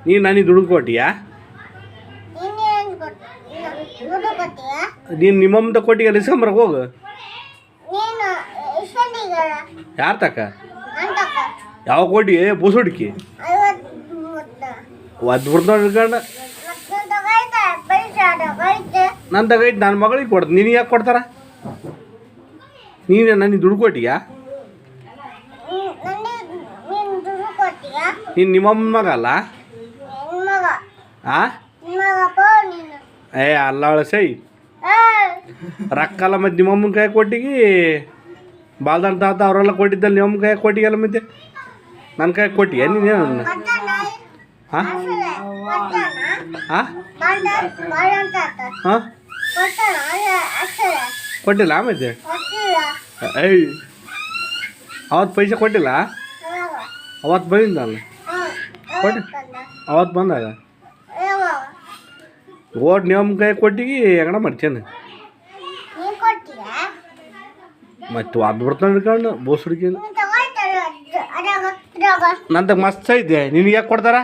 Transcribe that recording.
ನೀನು ನನಗೆ ದುಡ್ಡು ಕೊಟ್ಟಿಯಾ? ನೀನು ನಿಮ್ಮಮ್ಮದ ಕೊಟ್ಟಿಗೆ ಇಸ್ಕೊಂಬರಕ್ಕೆ ಹೋಗು. ಯಾರು ತಕ್ಕ? ಯಾವ ಕೊಟ್ಟಿಗೆ ಬೂಸುಡಿಕೆ ಒದ್ದು ಬಿಡ್ತಾವ ಹಿಡ್ಕೊಂಡು ನನ್ನ ತಗೈತೆ. ನನ್ನ ಮಗಳಿಗೆ ಕೊಡ್ತು, ನಿನಗೆ ಯಾಕೆ ಕೊಡ್ತಾರ? ನೀನು ನನಗೆ ದುಡ್ಡು ಕೊಟ್ಟಿಯಾ? ನೀನು ನಿಮ್ಮಮ್ಮನ ಮಗ ಅಲ್ಲ? ಆ ಅಲ್ಲ ಸೈ ರೊಕ್ಕಲ್ಲ ಮತ್ತು ನಿಮ್ಮಮ್ಮನ ಕೈ ಕೊಟ್ಟಿಗೆ ಬಾಲ್ದಾನ್ ತಾತ ಅವರೆಲ್ಲ ಕೊಟ್ಟಿದ್ದಲ್ಲಿ ನಿಮ್ಮಮ್ಮ ಕೈ ಕೊಟ್ಟಿಗೆಲ್ಲ ಮತ್ತೆ ನನ್ನ ಕೈ ಕೊಟ್ಟಿಯ ನೀನೇನು? ಹಾಂ ಹಾಂ ಹಾಂ ಕೊಟ್ಟಿಲ್ಲ ಮತ್ತೆ? ಏಯ್ ಅವತ್ತು ಪೈಸೆ ಕೊಟ್ಟಿಲ್ಲ? ಅವತ್ತು ಬಂದಿದ್ದಲ್ಲ ಕೊಟ್ಟು ಅವತ್ತು ಬಂದಾಗ ಓಟ್ ನಿಮ್ಮ ಕೈ ಕೊಟ್ಟಿಗೆ ಹೆಂಗಣ ಮಾಡ್ತೇನೆ ಮತ್ತೆ ಅದು ಬಿಡ್ತಾನೆ ಹಿಡ್ಕೊಂಡು ಬೋಸ್ ಹುಡುಗಿ ನಂತ ಮಸ್ತ್ ಐತೆ. ನಿನಗೆ ಯಾಕೆ ಕೊಡ್ತಾರ?